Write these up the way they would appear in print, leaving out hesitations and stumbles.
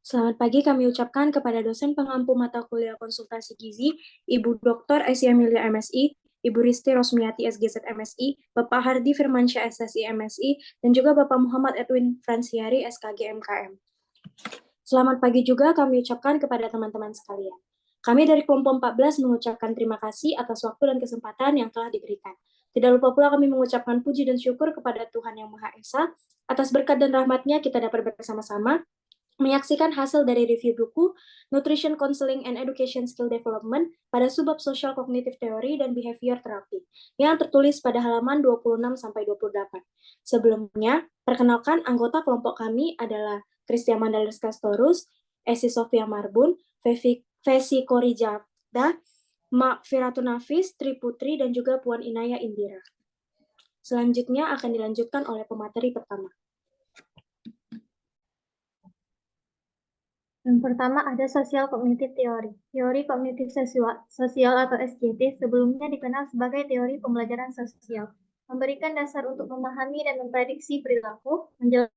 Selamat pagi kami ucapkan kepada dosen pengampu mata kuliah konsultasi gizi, Ibu Dr. Esi Amelia MSI, Ibu Risti Rosmiati SGZ MSI, Bapak Hardi Firmansyah SSI MSI, dan juga Bapak Muhammad Edwin Fransiari SKG MKM. Selamat pagi juga kami ucapkan kepada teman-teman sekalian. Kami dari kelompok 14 mengucapkan terima kasih atas waktu dan kesempatan yang telah diberikan. Tidak lupa pula kami mengucapkan puji dan syukur kepada Tuhan Yang Maha Esa atas berkat dan rahmat-Nya kita dapat bersama-sama menyaksikan hasil dari review buku Nutrition Counseling and Education Skill Development pada subbab Social Cognitive Theory dan Behavior Therapy yang tertulis pada halaman 26-28. Sebelumnya, perkenalkan anggota kelompok kami adalah Christian Mandalers Castorus, Esi Sofia Marbun, Vesi Korijabda, Mak Firatunafis, Tri Putri, dan juga Puan Inaya Indira. Selanjutnya akan dilanjutkan oleh pemateri pertama. Yang pertama ada Social Cognitive Theory. Teori kognitif sosial atau SCT sebelumnya dikenal sebagai teori pembelajaran sosial. Memberikan dasar untuk memahami dan memprediksi perilaku, menjelaskan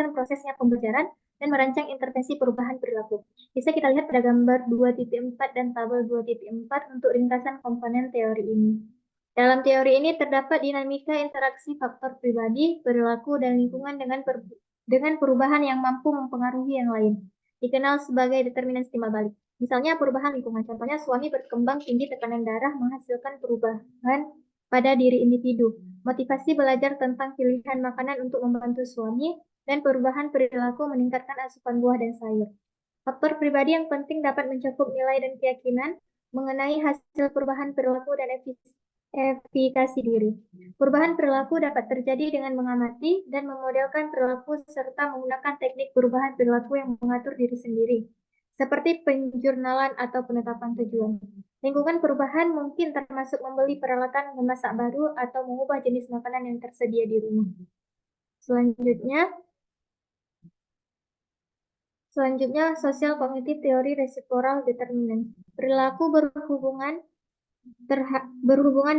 prosesnya pembelajaran, dan merancang intervensi perubahan perilaku. Bisa kita lihat pada gambar 2.4 dan tabel 2.4 untuk ringkasan komponen teori ini. Dalam teori ini terdapat dinamika interaksi faktor pribadi, perilaku, dan lingkungan dengan perubahan yang mampu mempengaruhi yang lain. Dikenal sebagai determinan timbal balik. Misalnya perubahan lingkungan. Contohnya suami berkembang tinggi tekanan darah menghasilkan perubahan pada diri individu. Motivasi belajar tentang pilihan makanan untuk membantu suami, dan perubahan perilaku meningkatkan asupan buah dan sayur. Faktor pribadi yang penting dapat mencakup nilai dan keyakinan mengenai hasil perubahan perilaku dan efikasi diri. Perubahan perilaku dapat terjadi dengan mengamati dan memodelkan perilaku serta menggunakan teknik perubahan perilaku yang mengatur diri sendiri, seperti penjurnalan atau penetapan tujuan. Lingkungan perubahan mungkin termasuk membeli peralatan memasak baru atau mengubah jenis makanan yang tersedia di rumah. Selanjutnya, Social Cognitive Theory Reciprocal Determinant. Perilaku berhubungan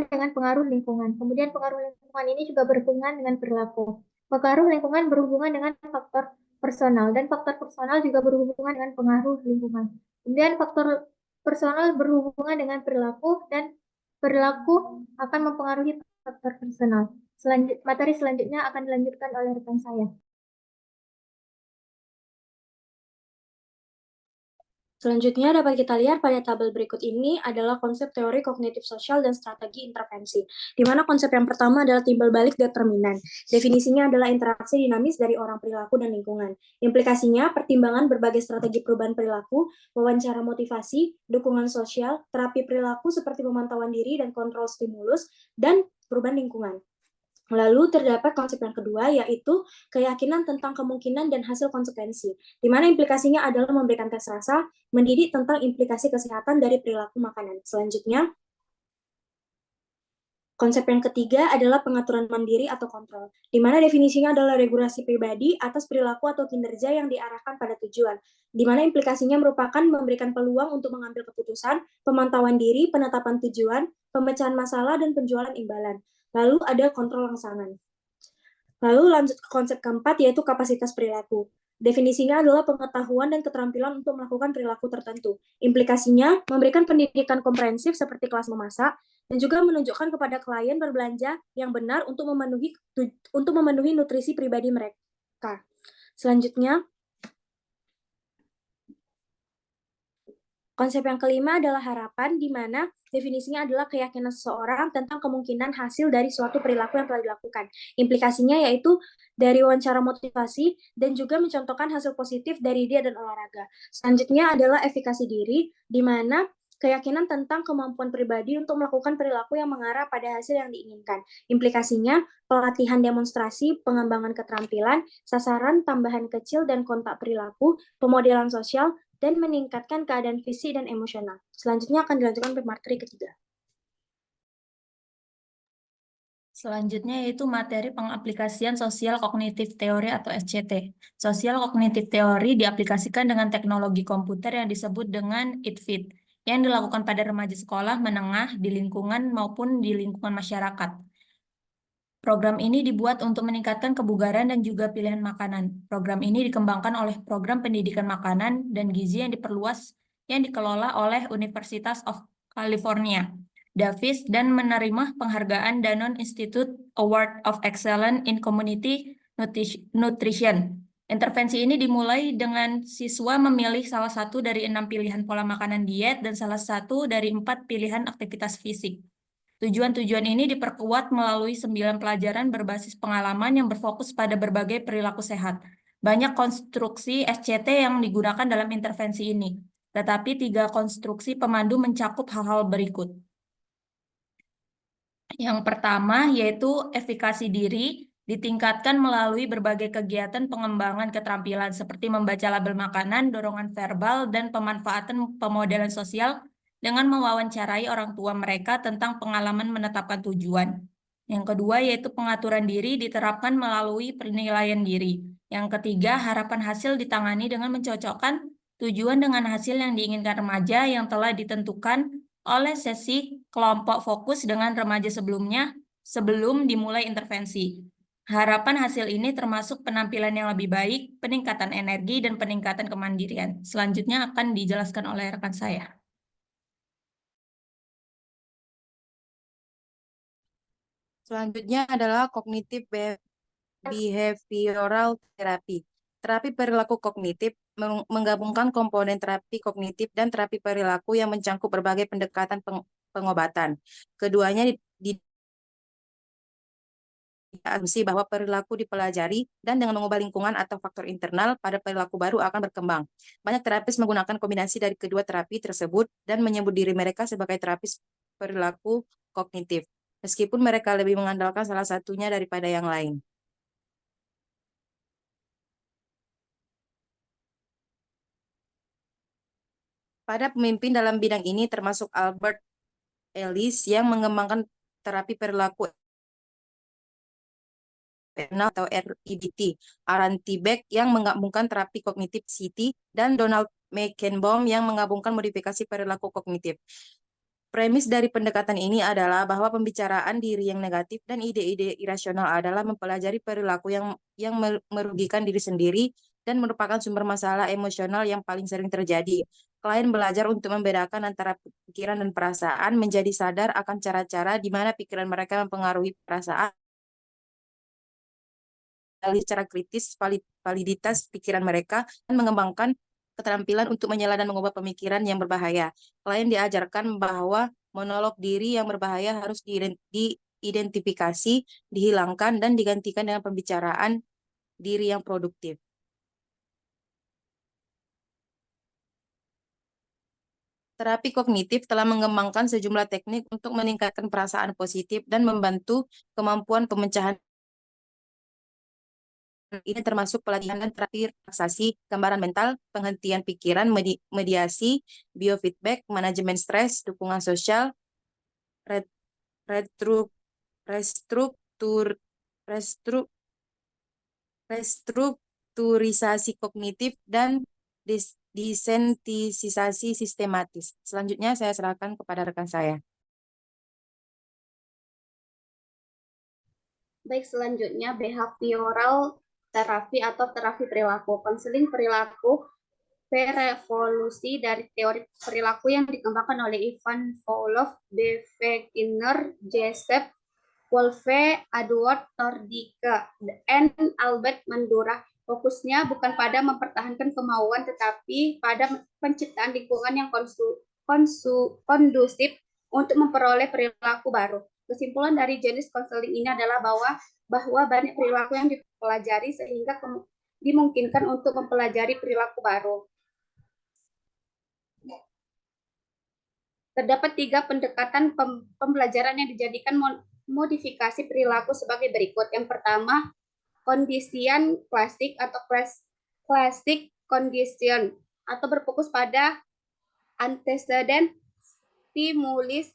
dengan pengaruh lingkungan. Kemudian pengaruh lingkungan ini juga berhubungan dengan perilaku. Pengaruh lingkungan berhubungan dengan faktor personal, dan faktor personal juga berhubungan dengan pengaruh lingkungan. Kemudian faktor personal berhubungan dengan perilaku, dan perilaku akan mempengaruhi faktor personal. Materi selanjutnya akan dilanjutkan oleh rekan saya. Selanjutnya dapat kita lihat pada tabel berikut ini adalah konsep teori kognitif sosial dan strategi intervensi, di mana konsep yang pertama adalah timbal balik determinan. Definisinya adalah interaksi dinamis dari orang, perilaku, dan lingkungan. Implikasinya, pertimbangan berbagai strategi perubahan perilaku, wawancara motivasi, dukungan sosial, terapi perilaku seperti pemantauan diri dan kontrol stimulus, dan perubahan lingkungan. Lalu terdapat konsep yang kedua, yaitu keyakinan tentang kemungkinan dan hasil konsekuensi, di mana implikasinya adalah memberikan tes rasa, mendidik tentang implikasi kesehatan dari perilaku makanan. Selanjutnya, konsep yang ketiga adalah pengaturan mandiri atau kontrol, di mana definisinya adalah regulasi pribadi atas perilaku atau kinerja yang diarahkan pada tujuan, di mana implikasinya merupakan memberikan peluang untuk mengambil keputusan, pemantauan diri, penetapan tujuan, pemecahan masalah, dan penjualan imbalan. Lalu ada kontrol rangsangan. Lalu lanjut ke konsep keempat, yaitu kapasitas perilaku. Definisinya adalah pengetahuan dan keterampilan untuk melakukan perilaku tertentu. Implikasinya, memberikan pendidikan komprehensif seperti kelas memasak, dan juga menunjukkan kepada klien berbelanja yang benar untuk memenuhi nutrisi pribadi mereka. Selanjutnya, konsep yang kelima adalah harapan, di mana definisinya adalah keyakinan seseorang tentang kemungkinan hasil dari suatu perilaku yang telah dilakukan. Implikasinya yaitu dari wawancara motivasi dan juga mencontohkan hasil positif dari dia dan olahraga. Selanjutnya adalah efikasi diri, di mana keyakinan tentang kemampuan pribadi untuk melakukan perilaku yang mengarah pada hasil yang diinginkan. Implikasinya, pelatihan demonstrasi, pengembangan keterampilan, sasaran tambahan kecil dan kontak perilaku, pemodelan sosial, dan meningkatkan keadaan fisik dan emosional. Selanjutnya akan dilanjutkan ke materi ketiga. Selanjutnya yaitu materi pengaplikasian Social Cognitive Theory atau SCT. Social Cognitive Theory diaplikasikan dengan teknologi komputer yang disebut dengan ITFIT, yang dilakukan pada remaja sekolah menengah di lingkungan maupun di lingkungan masyarakat. Program ini dibuat untuk meningkatkan kebugaran dan juga pilihan makanan. Program ini dikembangkan oleh Program Pendidikan Makanan dan Gizi yang diperluas yang dikelola oleh Universitas of California, Davis, dan menerima penghargaan Danone Institute Award of Excellence in Community Nutrition. Intervensi ini dimulai dengan siswa memilih salah satu dari 6 pilihan pola makanan diet dan salah satu dari 4 pilihan aktivitas fisik. Tujuan-tujuan ini diperkuat melalui 9 pelajaran berbasis pengalaman yang berfokus pada berbagai perilaku sehat. Banyak konstruksi SCT yang digunakan dalam intervensi ini, tetapi 3 konstruksi pemandu mencakup hal-hal berikut. Yang pertama yaitu efikasi diri, ditingkatkan melalui berbagai kegiatan pengembangan keterampilan seperti membaca label makanan, dorongan verbal, dan pemanfaatan pemodelan sosial dengan mewawancarai orang tua mereka tentang pengalaman menetapkan tujuan. Yang kedua yaitu pengaturan diri diterapkan melalui penilaian diri. Yang ketiga, harapan hasil ditangani dengan mencocokkan tujuan dengan hasil yang diinginkan remaja yang telah ditentukan oleh sesi kelompok fokus dengan remaja sebelumnya sebelum dimulai intervensi. Harapan hasil ini termasuk penampilan yang lebih baik, peningkatan energi, dan peningkatan kemandirian. Selanjutnya akan dijelaskan oleh rekan saya. Selanjutnya adalah kognitif behavioral therapy. Terapi perilaku kognitif menggabungkan komponen terapi kognitif dan terapi perilaku yang mencangkup berbagai pendekatan pengobatan. Keduanya asumsi bahwa perilaku dipelajari dan dengan mengubah lingkungan atau faktor internal pada perilaku baru akan berkembang. Banyak terapis menggunakan kombinasi dari kedua terapi tersebut dan menyebut diri mereka sebagai terapis perilaku kognitif, meskipun mereka lebih mengandalkan salah satunya daripada yang lain. Pada pemimpin dalam bidang ini termasuk Albert Ellis yang mengembangkan terapi perilaku atau REBT, Aaron T. yang menggabungkan terapi kognitif CT, dan Donald Mekenbaum yang menggabungkan modifikasi perilaku kognitif. Premis dari pendekatan ini adalah bahwa pembicaraan diri yang negatif dan ide-ide irasional adalah mempelajari perilaku yang merugikan diri sendiri dan merupakan sumber masalah emosional yang paling sering terjadi. Klien belajar untuk membedakan antara pikiran dan perasaan, menjadi sadar akan cara-cara di mana pikiran mereka mempengaruhi perasaan, secara kritis validitas pikiran mereka, dan mengembangkan keterampilan untuk menyela dan mengubah pemikiran yang berbahaya. Klien diajarkan bahwa monolog diri yang berbahaya harus diidentifikasi, dihilangkan, dan digantikan dengan pembicaraan diri yang produktif. Terapi kognitif telah mengembangkan sejumlah teknik untuk meningkatkan perasaan positif dan membantu kemampuan pemecahan. Ini termasuk pelatihan dan terapi relaksasi, gambaran mental, penghentian pikiran, mediasi, biofeedback, manajemen stres, dukungan sosial, restrukturisasi kognitif, dan desensitisasi sistematis. Selanjutnya saya serahkan kepada rekan saya. Baik, selanjutnya behavioral terapi atau terapi perilaku. Konseling perilaku revolusi dari teori perilaku yang dikembangkan oleh Ivan Pavlov, Bevekinner, Joseph Wolfe, Edward Tordika, dan Albert Bandura. Fokusnya bukan pada mempertahankan kemauan, tetapi pada penciptaan lingkungan yang kondusif untuk memperoleh perilaku baru. Kesimpulan dari jenis konseling ini adalah bahwa banyak perilaku yang dipelajari sehingga dimungkinkan untuk mempelajari perilaku baru. Terdapat 3 pendekatan pembelajaran yang dijadikan modifikasi perilaku sebagai berikut. Yang pertama, condition klasik atau classic condition atau berfokus pada antecedent stimulus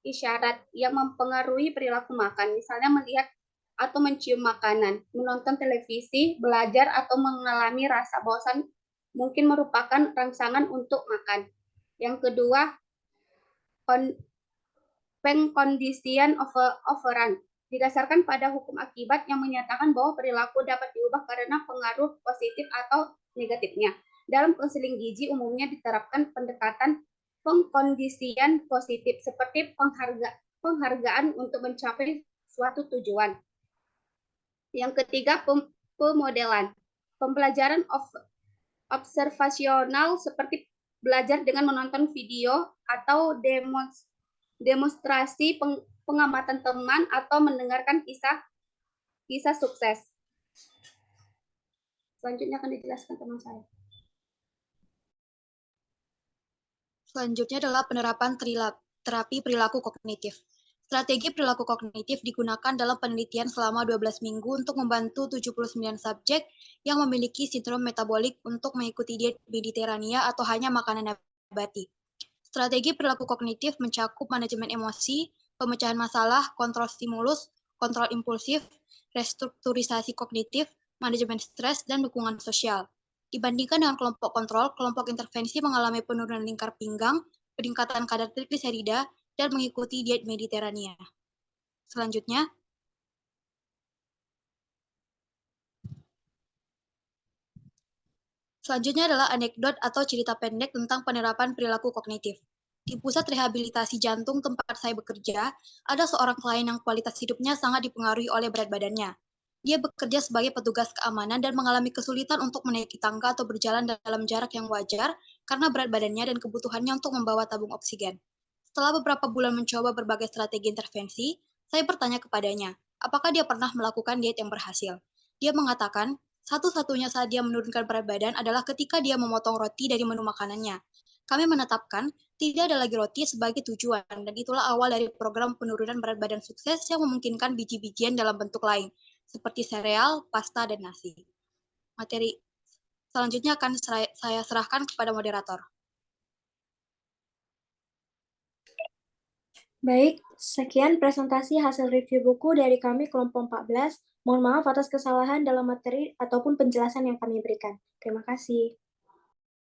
isyarat yang mempengaruhi perilaku makan, misalnya melihat atau mencium makanan, menonton televisi, belajar, atau mengalami rasa bosan mungkin merupakan rangsangan untuk makan. Yang kedua, condition operant didasarkan pada hukum akibat yang menyatakan bahwa perilaku dapat diubah karena pengaruh positif atau negatifnya. Dalam konseling gizi umumnya diterapkan pendekatan pengkondisian positif seperti penghargaan untuk mencapai suatu tujuan. Yang ketiga, pemodelan. Pembelajaran observasional seperti belajar dengan menonton video atau demonstrasi pengamatan teman atau mendengarkan kisah sukses. Selanjutnya akan dijelaskan teman saya. Selanjutnya adalah penerapan terapi perilaku kognitif. Strategi perilaku kognitif digunakan dalam penelitian selama 12 minggu untuk membantu 79 subjek yang memiliki sindrom metabolik untuk mengikuti diet Mediterania atau hanya makanan nabati. Strategi perilaku kognitif mencakup manajemen emosi, pemecahan masalah, kontrol stimulus, kontrol impulsif, restrukturisasi kognitif, manajemen stres, dan dukungan sosial. Dibandingkan dengan kelompok kontrol, kelompok intervensi mengalami penurunan lingkar pinggang, peningkatan kadar trigliserida, dan mengikuti diet Mediterania. Selanjutnya, adalah anekdot atau cerita pendek tentang penerapan perilaku kognitif. Di pusat rehabilitasi jantung tempat saya bekerja, ada seorang klien yang kualitas hidupnya sangat dipengaruhi oleh berat badannya. Dia bekerja sebagai petugas keamanan dan mengalami kesulitan untuk menaiki tangga atau berjalan dalam jarak yang wajar karena berat badannya dan kebutuhannya untuk membawa tabung oksigen. Setelah beberapa bulan mencoba berbagai strategi intervensi, saya bertanya kepadanya, apakah dia pernah melakukan diet yang berhasil. Dia mengatakan, satu-satunya saat dia menurunkan berat badan adalah ketika dia memotong roti dari menu makanannya. Kami menetapkan, tidak ada lagi roti sebagai tujuan, dan itulah awal dari program penurunan berat badan sukses yang memungkinkan biji-bijian dalam bentuk lain, seperti sereal, pasta, dan nasi. Materi selanjutnya akan saya serahkan kepada moderator. Baik, sekian presentasi hasil review buku dari kami kelompok 14. Mohon maaf atas kesalahan dalam materi ataupun penjelasan yang kami berikan. Terima kasih.